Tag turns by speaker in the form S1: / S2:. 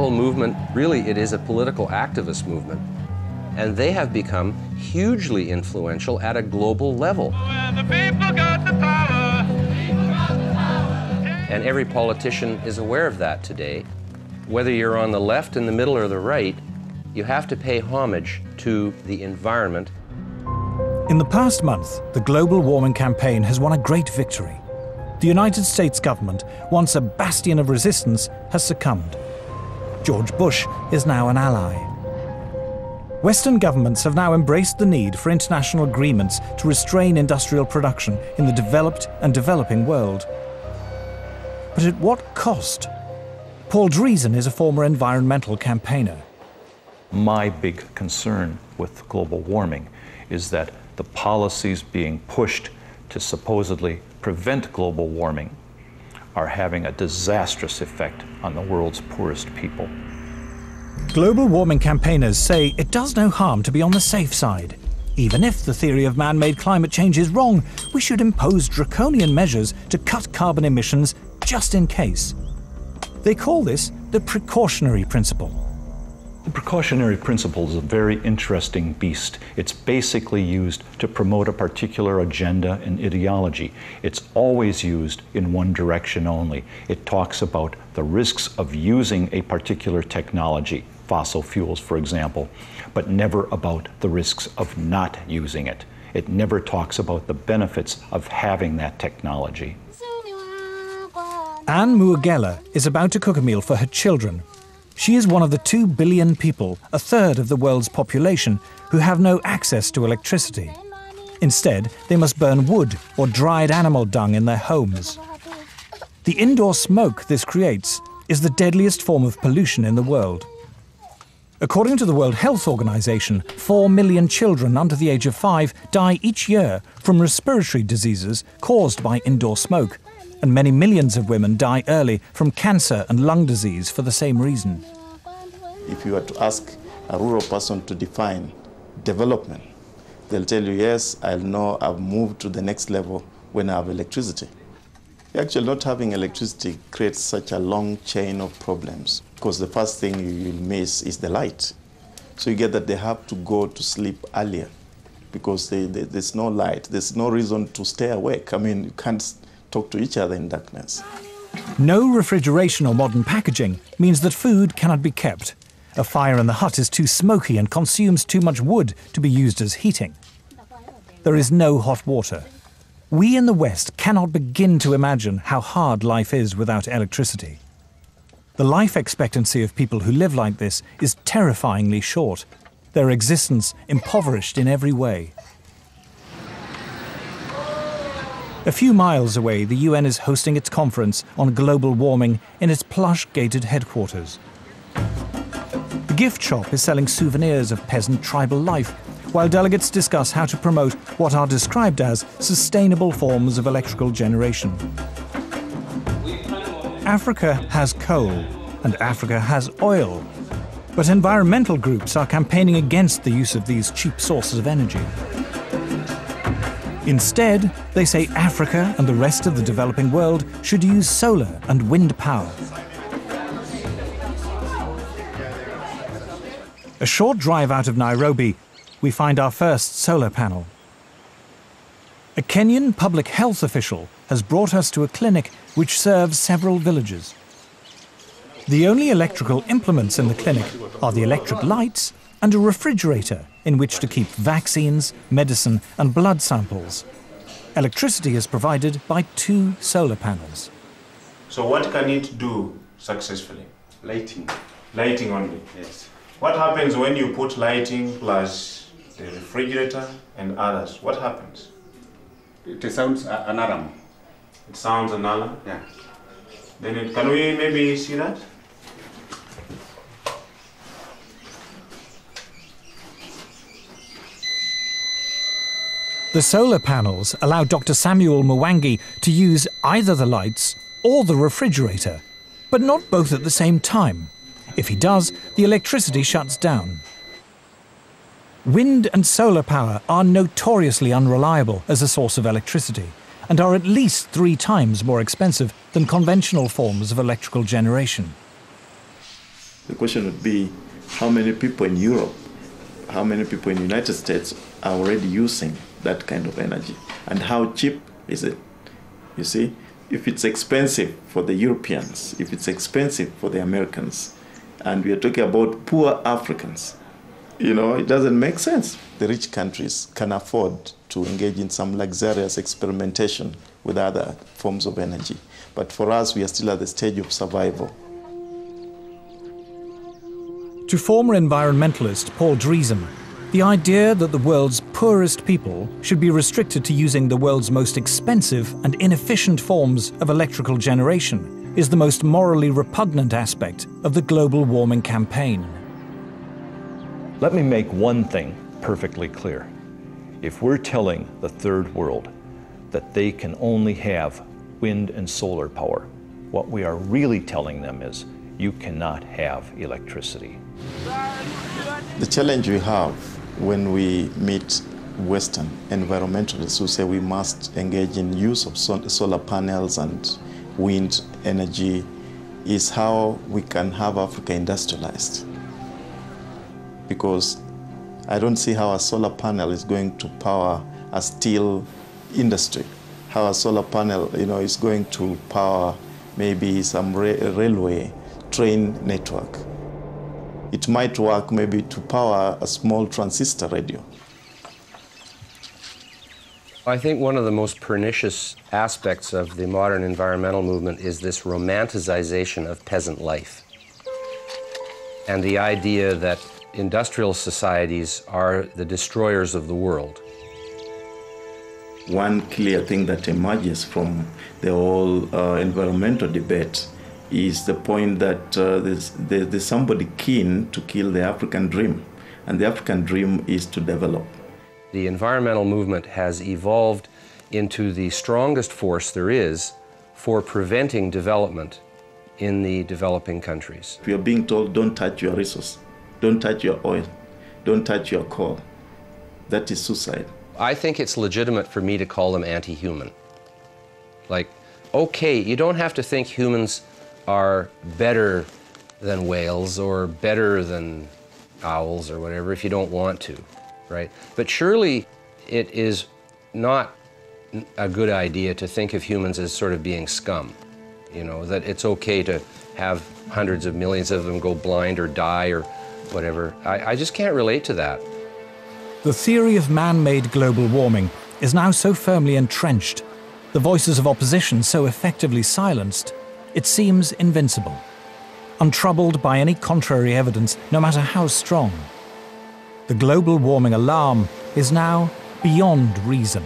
S1: The whole movement, really, it is a political activist movement. And they have become hugely influential at a global level.
S2: The people got the power.
S1: And every politician is aware of that today. Whether you're on the left, in the middle, or the right, you have to pay homage to the environment.
S3: In the past month, the global warming campaign has won a great victory. The United States government, once a bastion of resistance, has succumbed. George Bush is now an ally. Western governments have now embraced the need for international agreements to restrain industrial production in the developed and developing world. But at what cost? Paul Driesen is a former environmental campaigner.
S4: My big concern with global warming is that the policies being pushed to supposedly prevent global warming are having a disastrous effect on the world's poorest people.
S3: Global warming campaigners say it does no harm to be on the safe side. Even if the theory of man-made climate change is wrong, we should impose draconian measures to cut carbon emissions just in case. They call this the precautionary principle.
S4: The precautionary principle is a very interesting beast. It's basically used to promote a particular agenda and ideology. It's always used in one direction only. It talks about the risks of using a particular technology, fossil fuels, for example, but never about the risks of not using it. It never talks about the benefits of having that technology.
S3: Anne Muagela is about to cook a meal for her children. She is one of the 2 billion people, a third of the world's population, who have no access to electricity. Instead, they must burn wood or dried animal dung in their homes. The indoor smoke this creates is the deadliest form of pollution in the world. According to the World Health Organization, 4 million children under the age of 5 die each year from respiratory diseases caused by indoor smoke, and many millions of women die early from cancer and lung disease for the same reason.
S5: If you were to ask a rural person to define development, they'll tell you, yes, I'll know I've moved to the next level when I have electricity. Actually, not having electricity creates such a long chain of problems, because the first thing you'll miss is the light. So you get that they have to go to sleep earlier because there's no light. There's no reason to stay awake. I mean, you can't talk to each other in darkness.
S3: No refrigeration or modern packaging means that food cannot be kept. A fire in the hut is too smoky and consumes too much wood to be used as heating. There is no hot water. We in the West cannot begin to imagine how hard life is without electricity. The life expectancy of people who live like this is terrifyingly short, their existence impoverished in every way. A few miles away, the UN is hosting its conference on global warming in its plush gated headquarters. The gift shop is selling souvenirs of peasant tribal life, while delegates discuss how to promote what are described as sustainable forms of electrical generation. Africa has coal, and Africa has oil, but environmental groups are campaigning against the use of these cheap sources of energy. Instead, they say Africa and the rest of the developing world should use solar and wind power. A short drive out of Nairobi, we find our first solar panel. A Kenyan public health official has brought us to a clinic which serves several villages. The only electrical implements in the clinic are the electric lights and a refrigerator in which to keep vaccines, medicine and blood samples. Electricity is provided by 2 solar panels.
S6: So what can it do successfully?
S7: Lighting.
S6: Lighting only?
S7: Yes.
S6: What happens when you put lighting plus the refrigerator and others? What happens?
S7: It sounds an alarm.
S6: It sounds an alarm?
S7: Yeah.
S6: Then can we maybe see that?
S3: The solar panels allow Dr. Samuel Mwangi to use either the lights or the refrigerator, but not both at the same time. If he does, the electricity shuts down. Wind and solar power are notoriously unreliable as a source of electricity and are at least 3 times more expensive than conventional forms of electrical generation.
S5: The question would be, how many people in Europe, how many people in the United States are already using that kind of energy? And how cheap is it? You see, if it's expensive for the Europeans, if it's expensive for the Americans, and we are talking about poor Africans, it doesn't make sense. The rich countries can afford to engage in some luxurious experimentation with other forms of energy. But for us, we are still at the stage of survival.
S3: To former environmentalist Paul Driesen, the idea that the world's poorest people should be restricted to using the world's most expensive and inefficient forms of electrical generation is the most morally repugnant aspect of the global warming campaign.
S4: Let me make one thing perfectly clear. If we're telling the third world that they can only have wind and solar power, what we are really telling them is, you cannot have electricity.
S5: The challenge we have when we meet Western environmentalists who say we must engage in use of solar panels and wind energy is how we can have Africa industrialized. Because I don't see how a solar panel is going to power a steel industry, how a solar panel is going to power maybe some railway train network. It might work maybe to power a small transistor radio.
S1: I think one of the most pernicious aspects of the modern environmental movement is this romanticization of peasant life. And the idea that industrial societies are the destroyers of the world.
S5: One clear thing that emerges from the whole environmental debate is the point that there's somebody keen to kill the African dream, and the African dream is to develop.
S1: The environmental movement has evolved into the strongest force there is for preventing development in the developing countries.
S5: If you're being told, don't touch your resource, don't touch your oil, don't touch your coal, that is suicide.
S1: I think it's legitimate for me to call them anti-human. Like, okay, you don't have to think humans are better than whales or better than owls or whatever if you don't want to, right? But surely it is not a good idea to think of humans as sort of being scum, that it's okay to have hundreds of millions of them go blind or die or whatever. I just can't relate to that.
S3: The theory of man-made global warming is now so firmly entrenched, the voices of opposition so effectively silenced, it seems invincible, untroubled by any contrary evidence, no matter how strong. The global warming alarm is now beyond reason.